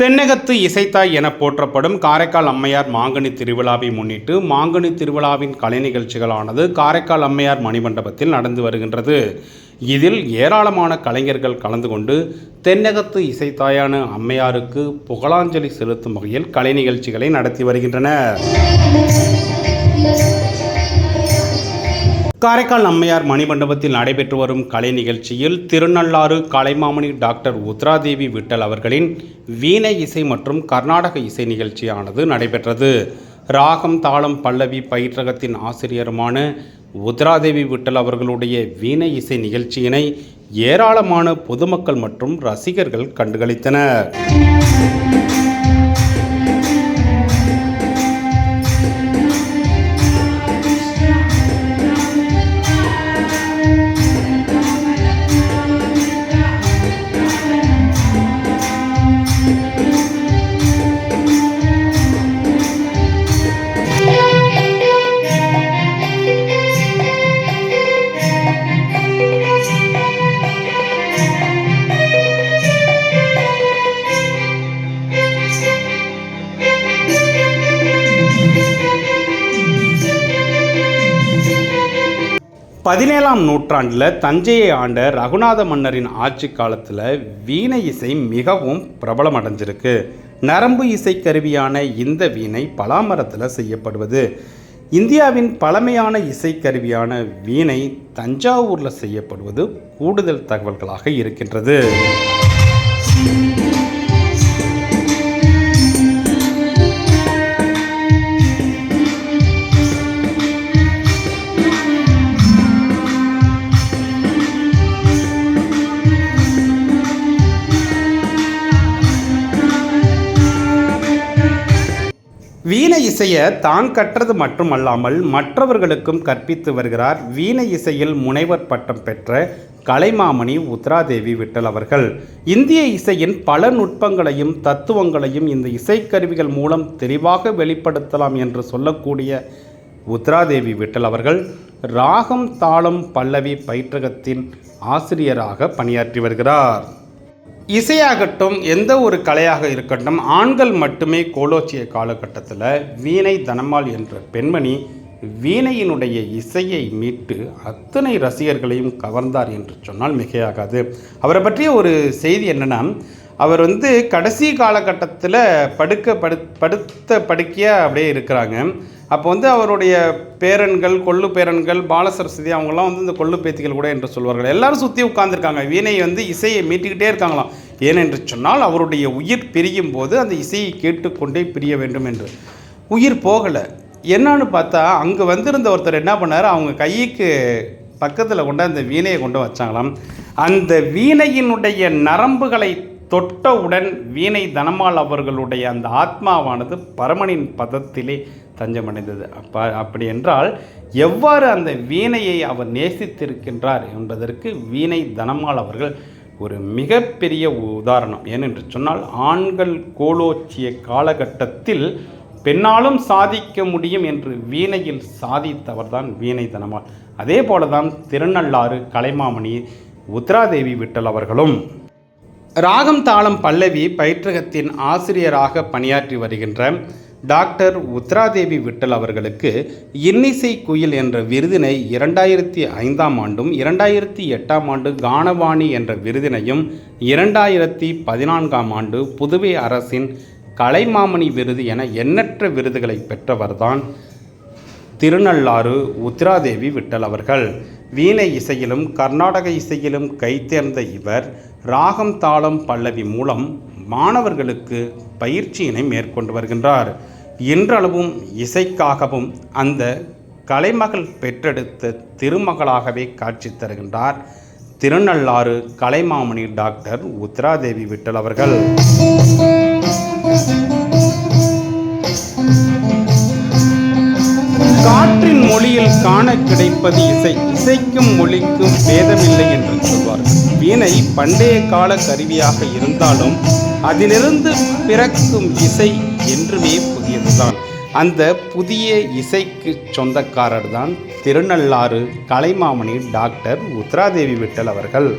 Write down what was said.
தென்னகத்து இசைத்தாய் என போற்றப்படும் காரைக்கால் அம்மையார் மாங்கனி திருவிழாவை முன்னிட்டு மாங்கனி திருவிழாவின் கலை நிகழ்ச்சிகளானது காரைக்கால் அம்மையார் மணிமண்டபத்தில் நடந்து வருகின்றது. இதில் ஏராளமான கலைஞர்கள் கலந்து கொண்டு தென்னகத்து இசைத்தாயான அம்மையாருக்கு புகழாஞ்சலி செலுத்தும் வகையில் கலை நிகழ்ச்சிகளை நடத்தி வருகின்றனர். காரைக்கால் அம்மையார் மணிமண்டபத்தில் நடைபெற்று வரும் கலை நிகழ்ச்சியில் திருநள்ளாறு கலைமாமணி டாக்டர் உத்ராதேவி விட்டல் அவர்களின் வீணை இசை மற்றும் கர்நாடக இசை நிகழ்ச்சியானது நடைபெற்றது. ராகம் தாளம் பல்லவி பயிற்றகத்தின் ஆசிரியருமான உத்ராதேவி விட்டல் அவர்களுடைய வீணை இசை நிகழ்ச்சியினை ஏராளமான பொதுமக்கள் மற்றும் ரசிகர்கள் கண்டுகளித்தனர். பதினேழாம் நூற்றாண்டில் தஞ்சையை ஆண்ட ரகுநாத மன்னரின் ஆட்சி காலத்தில் வீணை இசை மிகவும் பிரபலம் அடைஞ்சிருக்கு. நரம்பு இசைக்கருவியான இந்த வீணை பலாமரத்தில் செய்யப்படுவது. இந்தியாவின் பழமையான இசைக்கருவியான வீணை தஞ்சாவூரில் செய்யப்படுவது கூடுதல் தகவல்களாக இருக்கின்றது. வீணை இசையை தான் கற்றது மட்டுமல்லாமல் மற்றவர்களுக்கும் கற்பித்து வருகிறார் வீணை இசையில் முனைவர் பட்டம் பெற்ற கலைமாமணி உத்ராதேவி விட்டல் அவர்கள். இந்திய இசையின் பல நுட்பங்களையும் தத்துவங்களையும் இந்த இசைக்கருவிகள் மூலம் தெளிவாக வெளிப்படுத்தலாம் என்று சொல்லக்கூடிய உத்ராதேவி விட்டல் அவர்கள் ராகம் தாளம் பல்லவி பயிற்றகத்தின் ஆசிரியராக பணியாற்றி வருகிறார். இசையாகட்டும் எந்த ஒரு கலையாக இருக்கட்டும், ஆண்கள் மட்டுமே கோலோச்சிய காலகட்டத்தில் வீணை தனமால் என்ற பெண்மணி வீணையினுடைய இசையை மீட்டு அத்தனை ரசிகர்களையும் கவர்ந்தார் என்று சொன்னால் மிகையாகாது. அவரை பற்றிய ஒரு செய்தி என்னென்னா, அவர் கடைசி காலகட்டத்தில் படுத்த படுக்கையாக அப்படியே இருக்கிறாங்க. அப்போ அவருடைய பேரன்கள் கொள்ளு பேரன்கள் பாலசரஸ்வதி அவங்களாம் இந்த கொள்ளு பேத்திகள் கூட என்று சொல்வார்கள். எல்லாரும் சுற்றி உட்கார்ந்துருக்காங்க. வீணை இசையை மீட்டிக்கிட்டே இருக்காங்களாம். ஏனென்று சொன்னால் அவருடைய உயிர் பிரியும் போது அந்த இசையை கேட்டுக்கொண்டே பிரிய வேண்டும் என்று. உயிர் போகலை. என்னான்னு பார்த்தா அங்கே வந்திருந்த ஒருத்தர் என்ன பண்ணார், அவங்க கைக்கு பக்கத்தில் கொண்டு அந்த வீணையை கொண்டு வச்சாங்களாம். அந்த வீணையினுடைய நரம்புகளை தொட்டவுடன் வீணை தனமால் அவர்களுடைய அந்த ஆத்மாவானது பரமனின் பதத்திலே தஞ்சமடைந்தது. அப்படி என்றால் எவ்வாறு அந்த வீணையை அவர் நேசித்திருக்கின்றார் என்பதற்கு வீணை தனமால் அவர்கள் ஒரு மிகப்பெரிய உதாரணம். ஏனென்று சொன்னால் ஆண்கள் கோலோச்சிய காலகட்டத்தில் பெண்ணாலும் சாதிக்க முடியும் என்று வீணையில் சாதித்தவர்தான் வீணை தனமால். அதே போலதான் திருநள்ளாறு கலைமாமணி உத்ராதேவி விட்டல் அவர்களும் ராகம் தாளம் பல்லவி பயிற்றகத்தின் ஆசிரியராக பணியாற்றி வருகின்ற டாக்டர் உத்ராதேவி விட்டல் அவர்களுக்கு இன்னிசை குயில் என்ற விருதினை 2005ஆம் ஆண்டும் 2008ஆம் ஆண்டு கானவாணி என்ற விருதினையும் 2014ஆம் ஆண்டு புதுவை அரசின் கலைமாமணி விருது என எண்ணற்ற விருதுகளை பெற்றவர்தான் திருநள்ளாறு உத்ராதேவி விட்டல் அவர்கள். வீணை இசையிலும் கர்நாடக இசையிலும் கைதேர்ந்த இவர் ராகம் தாளம் பல்லவி மூலம் மாணவர்களுக்கு பயிற்சியினை மேற்கொண்டு வருகின்றார். இன்றளவும் இசைக்காகவும் அந்த கலைமகள் பெற்றெடுத்த திருமகளாகவே காட்சி தருகின்றார் திருநள்ளாறு கலைமாமணி டாக்டர் உத்ராதேவி விட்டல் அவர்கள். காற்றின் மொழியில் காண கிடைப்பது இசை, இசைக்கும் மொழிக்கும் பேதமில்லை என்று சொல்வார்கள். வீணை பண்டைய கால கருவியாக இருந்தாலும் அதிலிருந்து பிறக்கும் இசை என்றுமே புதியதுதான். அந்த புதிய இசைக்கு சொந்தக்காரர் தான் திருநள்ளாறு கலைமாமணி டாக்டர் உத்ராதேவி விட்டல் அவர்கள்.